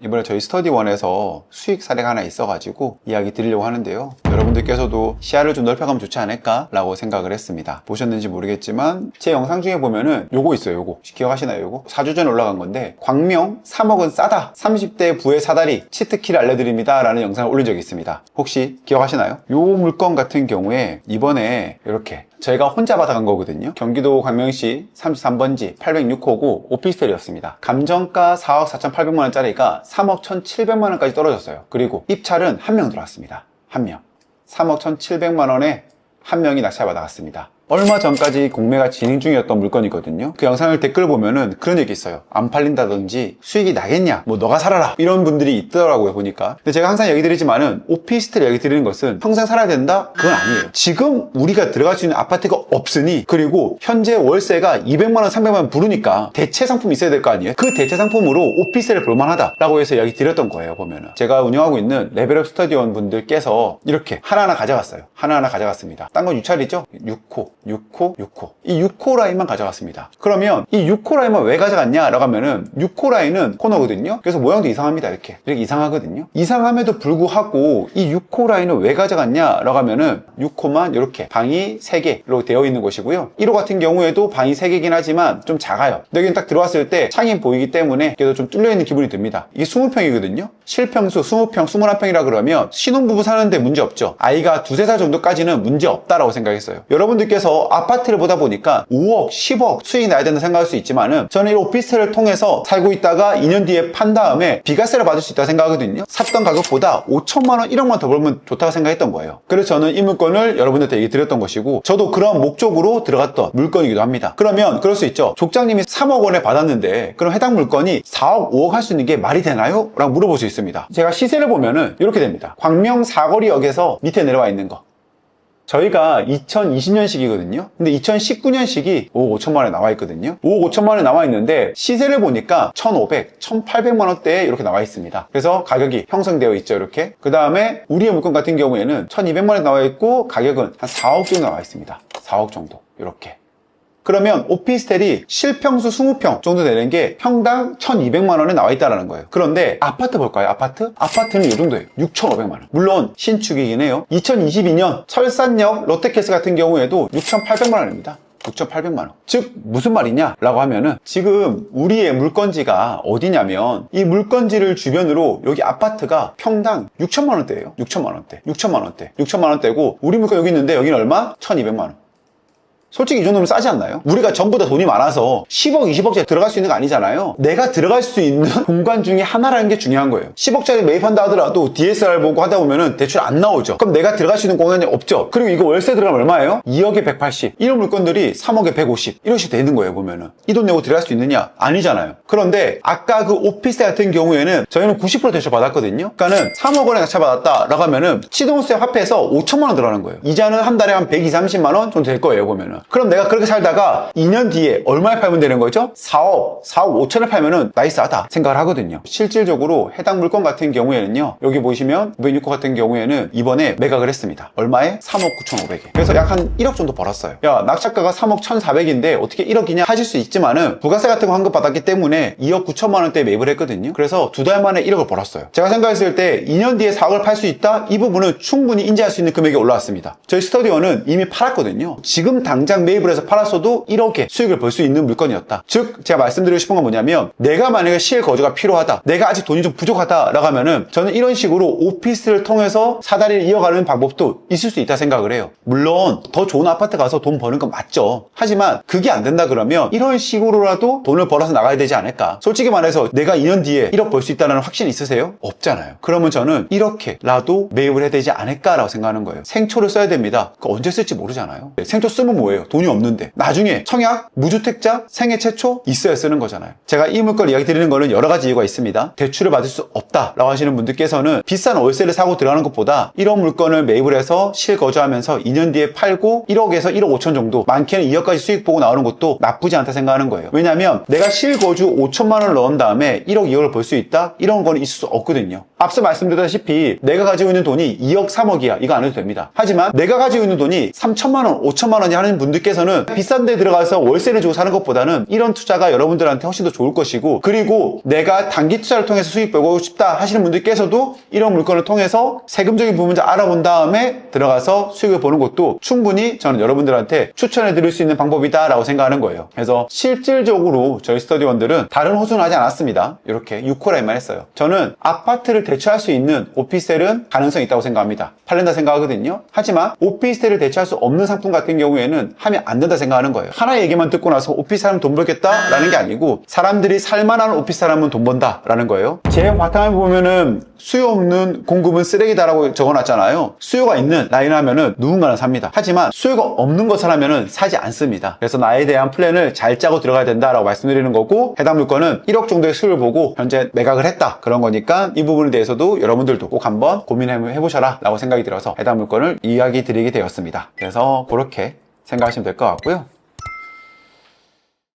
이번에 저희 스터디원에서 수익 사례가 하나 있어가지고 이야기 드리려고 하는데요. 여러분들께서도 시야를 좀 넓혀가면 좋지 않을까 라고 생각을 했습니다. 보셨는지 모르겠지만 제 영상 중에 보면은 요거 있어요. 요거 기억하시나요? 요거 4주 전에 올라간 건데, 광명 3억은 싸다, 30대 부의 사다리 치트키를 알려드립니다 라는 영상을 올린 적이 있습니다. 혹시 기억하시나요? 요 물건 같은 경우에 이번에 이렇게 저희가 혼자 받아간 거거든요. 경기도 광명시 33번지 806호고 오피스텔이었습니다. 감정가 4억 4,800만원짜리가 3억 1,700만원까지 떨어졌어요. 그리고 입찰은 한 명 들어왔습니다. 한 명. 3억 1,700만원에 한 명이 낙찰받아갔습니다. 얼마 전까지 공매가 진행 중이었던 물건이거든요. 그 영상을 댓글 보면은 그런 얘기 있어요. 안 팔린다든지 수익이 나겠냐, 뭐 너가 살아라, 이런 분들이 있더라고요, 보니까. 근데 제가 항상 얘기 드리지만은 오피스텔 얘기 드리는 것은 평생 살아야 된다? 그건 아니에요. 지금 우리가 들어갈 수 있는 아파트가 없으니, 그리고 현재 월세가 200만원 300만원 부르니까 대체 상품이 있어야 될 거 아니에요. 그 대체 상품으로 오피스텔을 볼만하다 라고 해서 이야기 드렸던 거예요. 보면은 제가 운영하고 있는 레벨업 스터디원 분들께서 이렇게 하나하나 가져갔어요. 하나하나 가져갔습니다. 딴 건 유찰이죠. 6호, 6호, 6호. 이 6호 라인만 가져갔습니다. 그러면 이 6호 라인만 왜 가져갔냐 라고 하면은 6호 라인은 코너거든요. 그래서 모양도 이상합니다. 이렇게 이상하거든요. 이상함에도 불구하고 이 6호 라인을 왜 가져갔냐 라고 하면은 6호만 이렇게 방이 3개로 되어 있는 곳이고요. 1호 같은 경우에도 방이 3개긴 하지만 좀 작아요. 여기는 딱 들어왔을 때 창이 보이기 때문에 그래도 좀 뚫려있는 기분이 듭니다. 이게 20평이거든요. 실평수 20평, 21평이라 그러면 신혼부부 사는데 문제 없죠. 아이가 2-3살 정도까지는 문제 없다라고 생각했어요. 여러분들께서 아파트를 보다 보니까 5억, 10억 수익이 나야 된다 생각할 수 있지만은, 저는 이 오피스텔을 통해서 살고 있다가 2년 뒤에 판 다음에 비과세를 받을 수 있다고 생각하거든요. 샀던 가격보다 5천만원, 1억만 더 벌면 좋다고 생각했던 거예요. 그래서 저는 이 물건을 여러분들한테 얘기 드렸던 것이고, 저도 그런 목적으로 들어갔던 물건이기도 합니다. 그러면 그럴 수 있죠. 족장님이 3억 원에 받았는데 그럼 해당 물건이 4억, 5억 할 수 있는 게 말이 되나요? 라고 물어볼 수 있습니다. 제가 시세를 보면은 이렇게 됩니다. 광명 사거리역에서 밑에 내려와 있는 거, 저희가 2020년식이거든요. 근데 2019년식이 5억 5천만 원에 나와 있거든요. 5억 5천만 원에 나와 있는데 시세를 보니까 1,500, 1,800만 원대에 이렇게 나와 있습니다. 그래서 가격이 형성되어 있죠, 이렇게. 그 다음에 우리의 물건 같은 경우에는 1,200만 원에 나와 있고 가격은 한 4억 정도 나와 있습니다. 4억 정도, 이렇게. 그러면 오피스텔이 실평수 20평 정도 되는 게 평당 1,200만 원에 나와 있다는 거예요. 그런데 아파트 볼까요? 아파트는 이 정도예요. 6,500만 원. 물론 신축이긴 해요. 2022년 철산역 롯데캐슬 같은 경우에도 6,800만 원입니다. 6,800만 원. 즉 무슨 말이냐 라고 하면은, 지금 우리의 물건지가 어디냐면 이 물건지를 주변으로 여기 아파트가 평당 6천만 원대예요. 6천만 원대. 6천만 원대고, 우리 물건 여기 있는데 여기는 얼마? 1,200만 원. 솔직히 이 정도면 싸지 않나요? 우리가 전부 다 돈이 많아서 10억, 20억짜리 들어갈 수 있는 거 아니잖아요. 내가 들어갈 수 있는 공간 중에 하나라는 게 중요한 거예요. 10억짜리 매입한다 하더라도 DSR 보고 하다 보면은 대출 안 나오죠. 그럼 내가 들어갈 수 있는 공간이 없죠. 그리고 이거 월세 들어가면 얼마예요? 2억에 180. 이런 물건들이 3억에 150. 이렇게 되는 거예요, 보면은. 이 돈 내고 들어갈 수 있느냐? 아니잖아요. 그런데 아까 그 오피스텔 같은 경우에는 저희는 90% 대출 받았거든요. 그러니까는 3억 원에 낙찰받았다 라고 하면은 시동세 합해서 5천만 원 들어가는 거예요. 이자는 한 달에 한 120, 30만 원 정도 될 거예요, 보면은. 그럼 내가 그렇게 살다가 2년 뒤에 얼마에 팔면 되는 거죠? 4억 5천에 팔면은 나이스하다 생각을 하거든요. 실질적으로 해당 물건 같은 경우에는요, 여기 보시면 506호 같은 경우에는 이번에 매각을 했습니다. 얼마에? 3억 9,500에. 그래서 약 한 1억 정도 벌었어요. 야, 낙찰가가 3억 1,400인데 어떻게 1억이냐 하실 수 있지만은 부가세 같은 거 환급 받았기 때문에 2억 9천만 원대에 매입을 했거든요. 그래서 2달 만에 1억을 벌었어요. 제가 생각했을 때 2년 뒤에 4억을 팔 수 있다? 이 부분은 충분히 인지할 수 있는 금액이 올라왔습니다. 저희 스터디원은 이미 팔았거든요. 지금 당장 매입을 해서 팔았어도 1억의 수익을 벌 수 있는 물건이었다. 즉 제가 말씀드리고 싶은 건 뭐냐면, 내가 만약에 실거주가 필요하다, 내가 아직 돈이 좀 부족하다 라고 하면은 저는 이런 식으로 오피스를 통해서 사다리를 이어가는 방법도 있을 수 있다 생각을 해요. 물론 더 좋은 아파트 가서 돈 버는 건 맞죠. 하지만 그게 안 된다 그러면 이런 식으로라도 돈을 벌어서 나가야 되지 않을까. 솔직히 말해서 내가 2년 뒤에 1억 벌 수 있다는 확신 있으세요? 없잖아요. 그러면 저는 이렇게라도 매입을 해야 되지 않을까라고 생각하는 거예요. 생초를 써야 됩니다. 그거 언제 쓸지 모르잖아요. 생초 쓰면 뭐예요? 돈이 없는데 나중에 청약, 무주택자, 생애 최초 있어야 쓰는 거잖아요. 제가 이 물건 이야기 드리는 거는 여러 가지 이유가 있습니다. 대출을 받을 수 없다라고 하시는 분들께서는 비싼 월세를 사고 들어가는 것보다 이런 물건을 매입을 해서 실거주하면서 2년 뒤에 팔고 1억에서 1억 5천 정도, 많게는 2억까지 수익 보고 나오는 것도 나쁘지 않다 생각하는 거예요. 왜냐하면 내가 실거주 5천만 원을 넣은 다음에 1억, 2억을 벌 수 있다? 이런 거는 있을 수 없거든요. 앞서 말씀드렸다시피 내가 가지고 있는 돈이 2억, 3억이야. 이거 안 해도 됩니다. 하지만 내가 가지고 있는 돈이 3천만 원, 5천만 원이 하는 분들 분들께서는 비싼 데 들어가서 월세를 주고 사는 것보다는 이런 투자가 여러분들한테 훨씬 더 좋을 것이고, 그리고 내가 단기 투자를 통해서 수익 벌고 싶다 하시는 분들께서도 이런 물건을 통해서 세금적인 부분을 알아본 다음에 들어가서 수익을 보는 것도 충분히 저는 여러분들한테 추천해 드릴 수 있는 방법이다 라고 생각하는 거예요. 그래서 실질적으로 저희 스터디원들은 다른 호수는 하지 않았습니다. 이렇게 6호라인만 했어요. 저는 아파트를 대체할 수 있는 오피스텔은 가능성이 있다고 생각합니다. 팔린다 생각하거든요. 하지만 오피스텔을 대체할 수 없는 상품 같은 경우에는 하면 안 된다 생각하는 거예요. 하나 얘기만 듣고 나서 오피스 하면 돈 벌겠다 라는 게 아니고, 사람들이 살만한 오피스 하면 돈 번다 라는 거예요. 제 바탕을 보면은 수요 없는 공급은 쓰레기다라고 적어놨잖아요. 수요가 있는 라인 하면은 누군가는 삽니다. 하지만 수요가 없는 것을 하면은 사지 않습니다. 그래서 나에 대한 플랜을 잘 짜고 들어가야 된다라고 말씀드리는 거고, 해당 물건은 1억 정도의 수요를 보고 현재 매각을 했다 그런 거니까 이 부분에 대해서도 여러분들도 꼭 한번 고민해 보셔라 라고 생각이 들어서 해당 물건을 이야기 드리게 되었습니다. 그래서 그렇게 생각하시면 될 것 같고요.